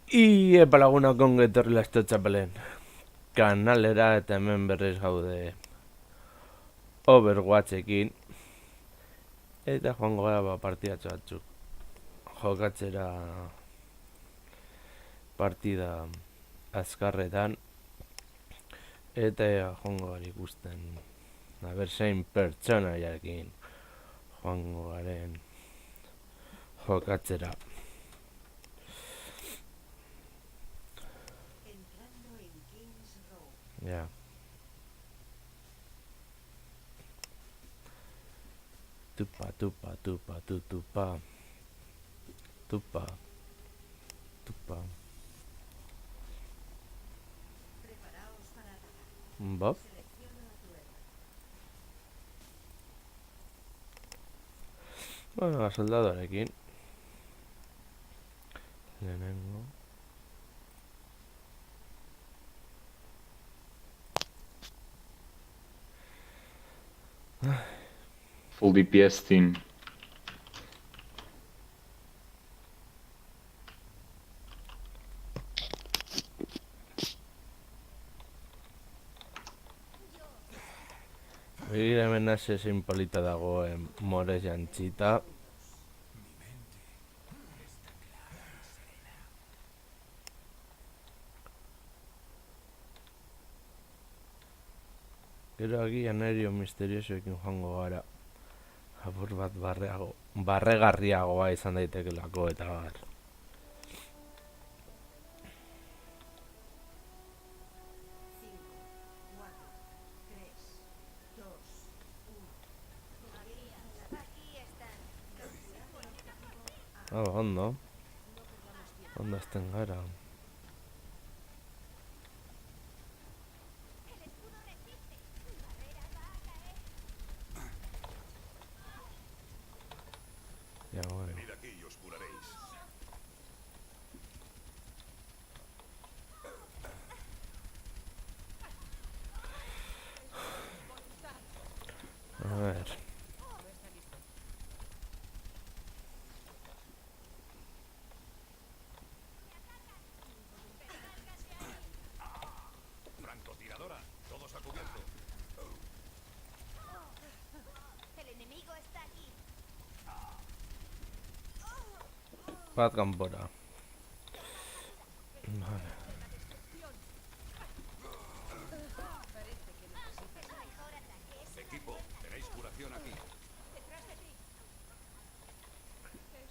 Iepa laguna ongi etorri Lasto Txapelen kanalera eta hemen berriz gaude Overwatchekin eta joango gara partidatxo batzuk jokatzera partida azkarretan eta joango gara ikusten aber zein pertsonaiarekin joango garen jokatzera. Ja. Tupa, tupa, tupa, tupa. Tupa. Tupa. Bob. Bueno, soldadorekin. Lehenengo. Full DPS team. Begira hemen hasi zein polita dagoen Morez jantzita. Gero agian erio misteriosoekin joango gara. Apur bat barregarriagoa izan daitekelako eta bar. Ondo. Ondo azten gara. Ya, bueno. Venid aquí y os curaréis. A ver. Francotiradora, todos a cubierto. El enemigo está aquí. Bat kanpora. Vale. Equipo, tenéis curación aquí.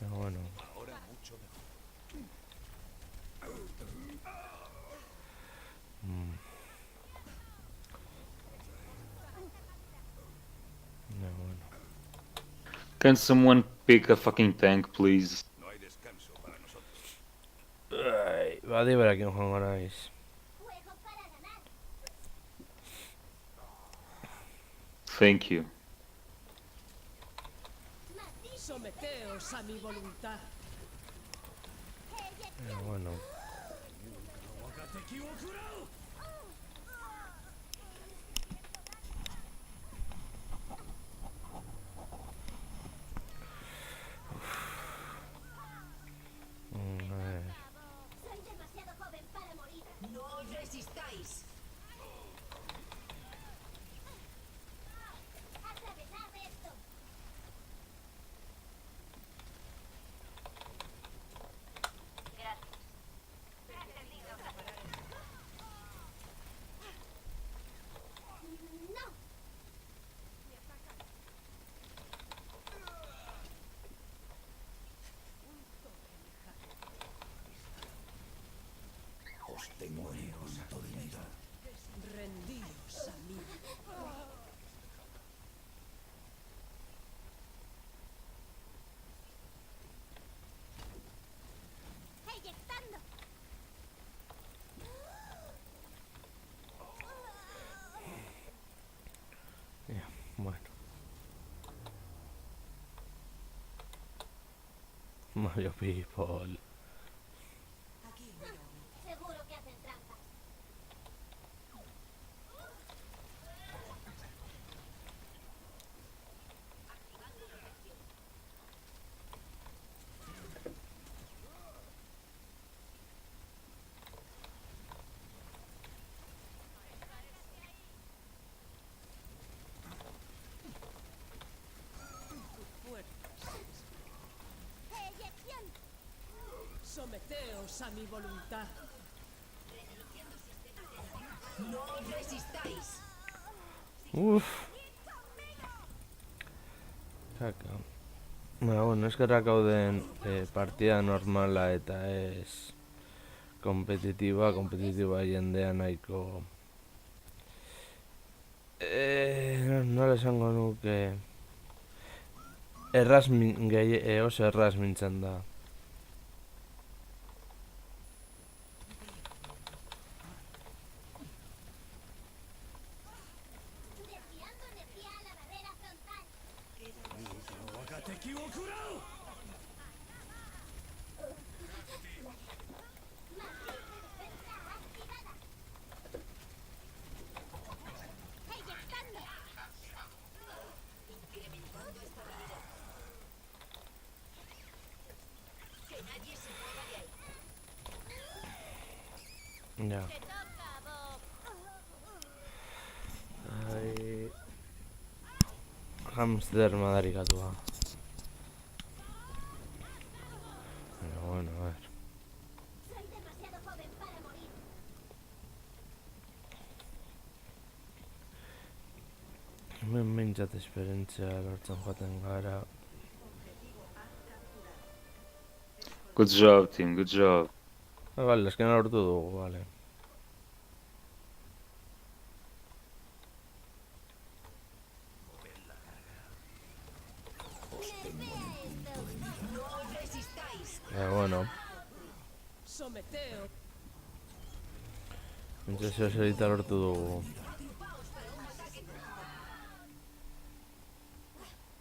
Ya, bueno. Ahora mucho mejor. Ya, bueno. Can someone pick a fucking tank, please? No hay descanso para nosotros. Ai, badi berakin joango naiz. Juego para ganar. Thank you. Someteos a mi voluntad. Ya, bueno. A ver. Soy demasiado joven para morir. No os resistáis. Atravesad esto. No. Os tengo en punto de mira. Rendíos a mí. Eyectando. Ya, bueno. Mario People. Seguro que hacen trampas. Someteos a mi voluntad. No os resistáis. Kaka. Bueno, eskerrak gauden partida normala eta ez kompetitiba jendea nahiko nola esango nuke oso erraz mintzen da. Desviando energía a la barrera frontal. Matriz de defensa activada. Eyectando. Incrementando estabilidad. Que nadie se mueva de ahí. Ja. Te toca, Bob. Hamster madarikatua. Bueno, a ver. Soy demasiado joven para morir. Hemen behintzat esperientzia lortzen joaten gara. Good job, team. Good job. Bale, esken lortu dugu, bale. No os resistáis. Bueno, Someteos. entzio zerita lortu dugu.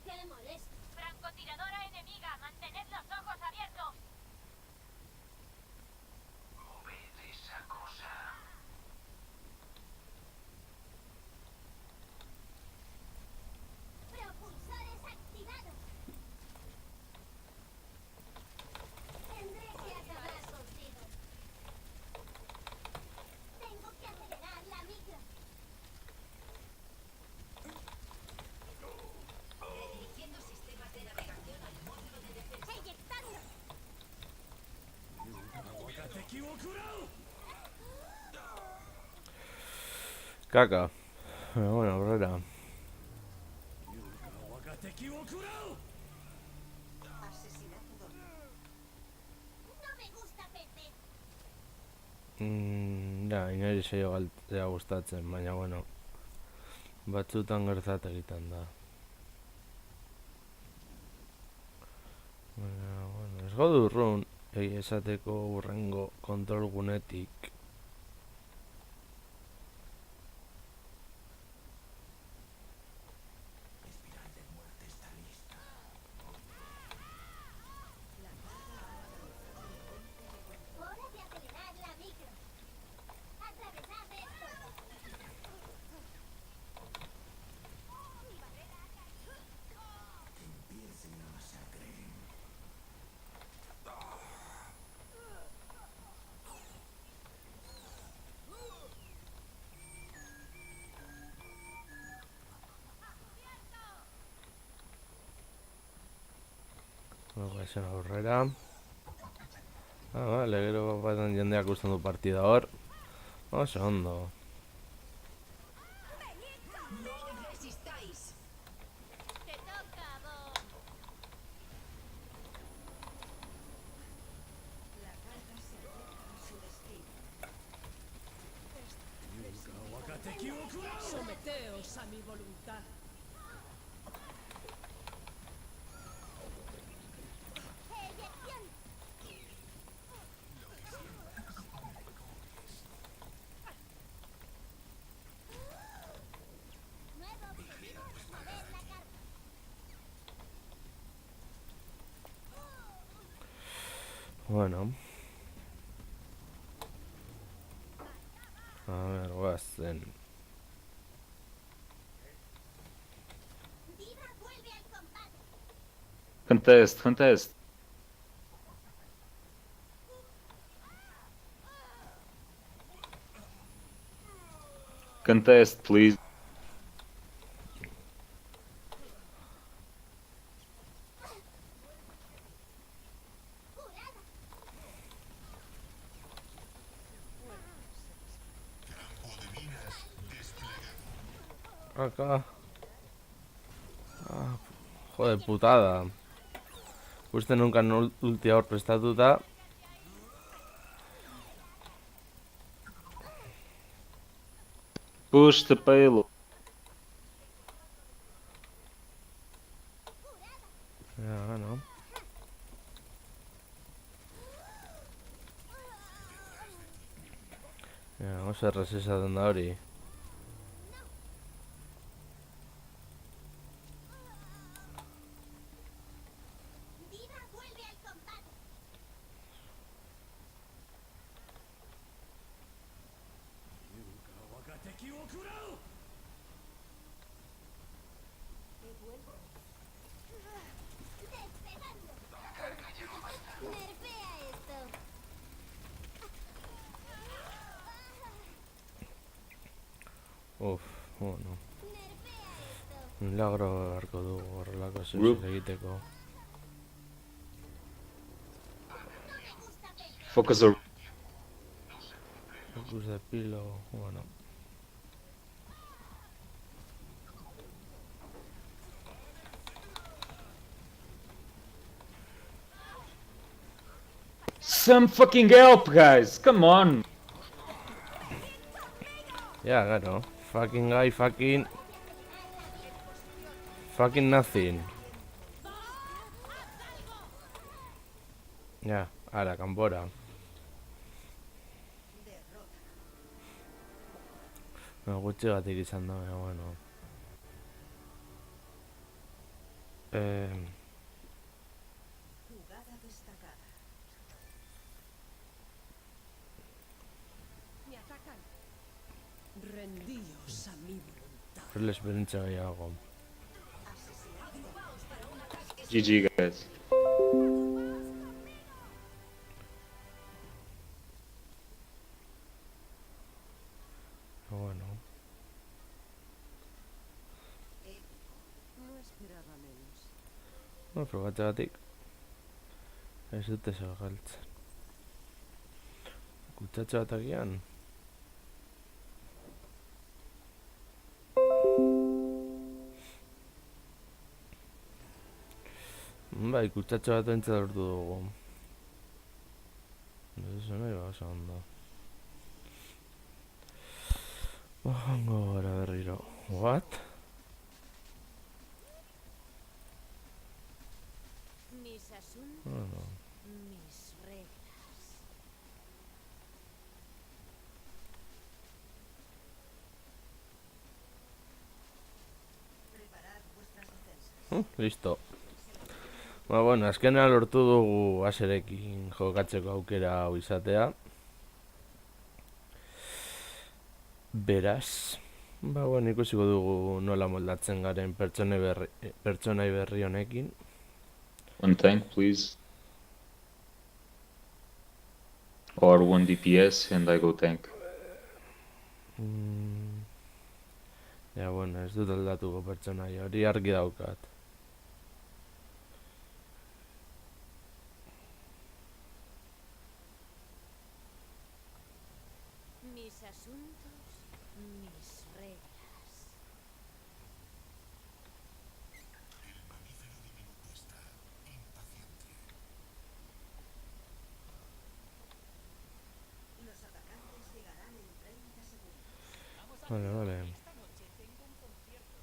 ¡Qué molesto! Francotiradora enemiga, mantened los ojos abiertos. Propulsores activados. Tendré que acabar contigo. Tengo que acelerar la micro. Redirigiendo sistemas de navegación al módulo de defensa. Eyectando. Kaka. Bueno, aurrera. No me gusta perder. Ja, inari saio galtzea gustatzen, baina bueno. Batzutan gertat egiten da. Baina, bueno, ez gaudu urrun, esateko urrengo kontrol gunetik. Hora de acelerar la micro. Atravesad esto. Mi barrera ha caído. Goazen aurrera. Bale, gero batean jendeak usten du partida hor. Oso ondo. No os resistáis. Te toca, Bob. La carga se acerca a su destino. Someteos a mi voluntad. Eyección. Nuevo objetivo, mover la carga. Bueno. A ver, goazen. Diva vuelve al combate. Contest, contest. Contest, please. Curada. Acá. Ah, joder, putada. Uste nunca ulti hor prestatuta. Push the payload. Ya, no. Ya, vamos a resesa de hori. Diva vuelve al combate. ¿Qué vuelvo? ¡Despegando! Nerfea esto. Uf, bueno. Nerfea esto. Milagro beharko dugu horrelako Group. zeuzik egiteko. No me gusta pelear. Focus the Focus de pilo, bueno. Some fucking help, guys! Come on! Ya, claro. Fucking guy, fucking... Fucking nothing. Ya, ara, kanpora. No, gutxigatik izan da, baina, bueno. Jugada destacada. Me atacan. Rendíos a mi voluntad. Horrela esperientzia gehiago. GG, guys. Bueno. No esperaba menos. No, frogatzegatik. Ez dute zer galtzen. Kutsatxo bat agian. Bai, kutsatxo bat entzat lortu dugu. Eso nahi ba, oso ondo. Joango gara berriro. What? Mis asuntos, Bueno. mis reglas. Preparad vuestras defensas. Listo. Ba, bueno, azkenean lortu dugu Aserekin jokatzeko aukera hau izatea. Beraz, ba, bueno, ikusiko dugu nola moldatzen garen pertsonai berri honekin. One tank, please. Or one DPS and I go tank. Ja, bueno, ez dut aldatuko pertsonai hori argi daukat. Mis asuntos, mis reglas. Los atacantes llegarán en 30 segundos. Vale, vale. Esta noche tengo un concierto.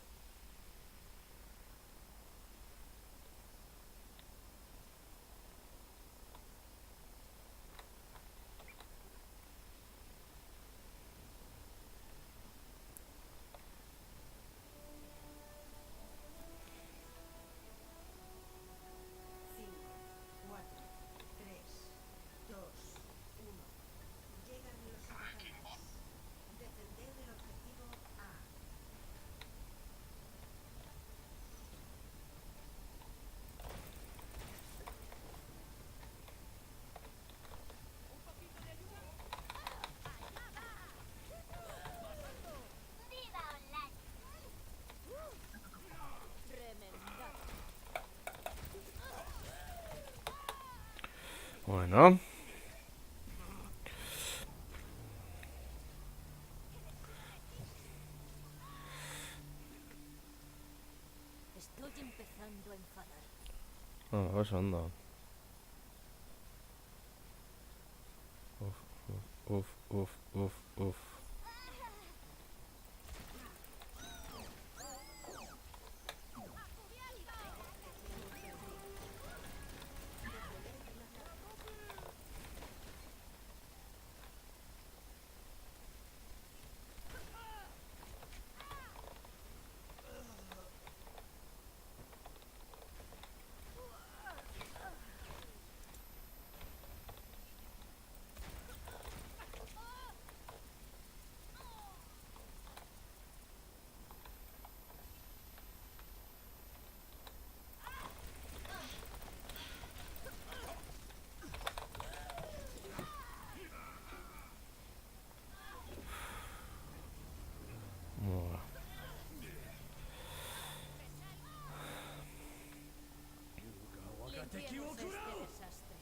Cinco, cuatro, tres, dos, uno. Llegan los atacantes. Defender el objetivo A. ¡Viva online! Remendado. Bueno. oso ondo. Uf. Buah. Limpiemos este desastre.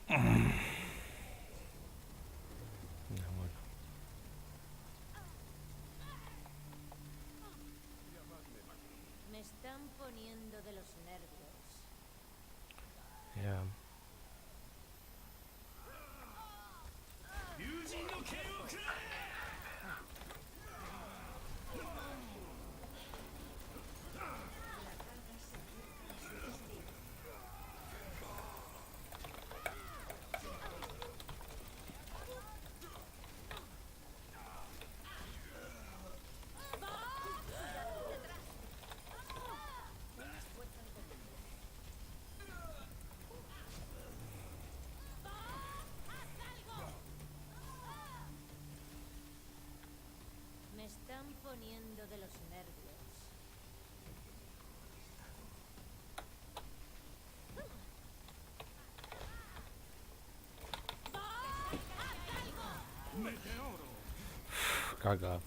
Ya, bueno. Me están poniendo de los nervios. Ya. Me están poniendo de los nervios. Caca.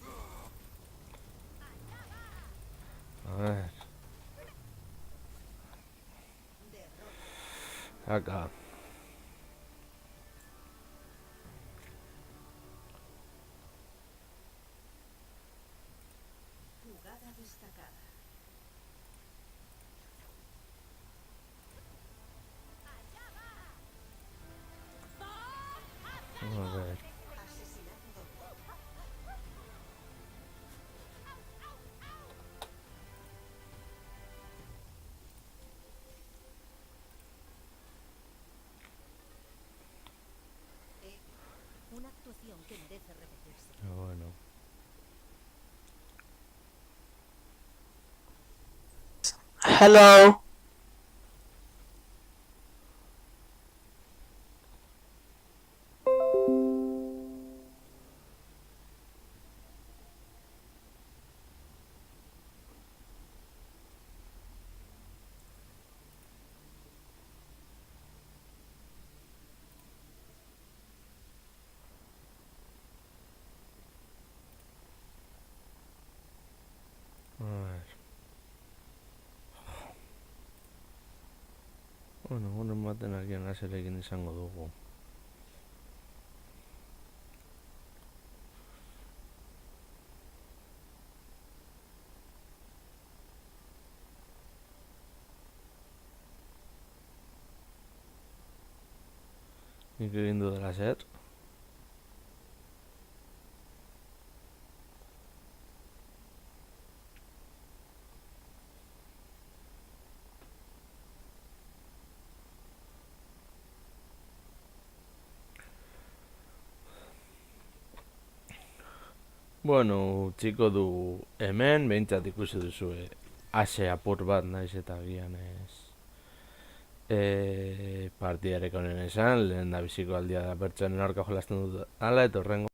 A ver. Caca. Jugada destacada. A ver. Una actuación que merece repetirse. Bueno. Hello. A ver. Bueno, uno maten alguien aserekin izango dugu. Nik egin dudala zer. Bueno, utziko du hemen, behintzat ikusi duzue ase apur bat naiz eta agian ez. Partidarek honen esan, lehen da biziko aldia da pertsonen aurka jolasten dut ala, eta horrengo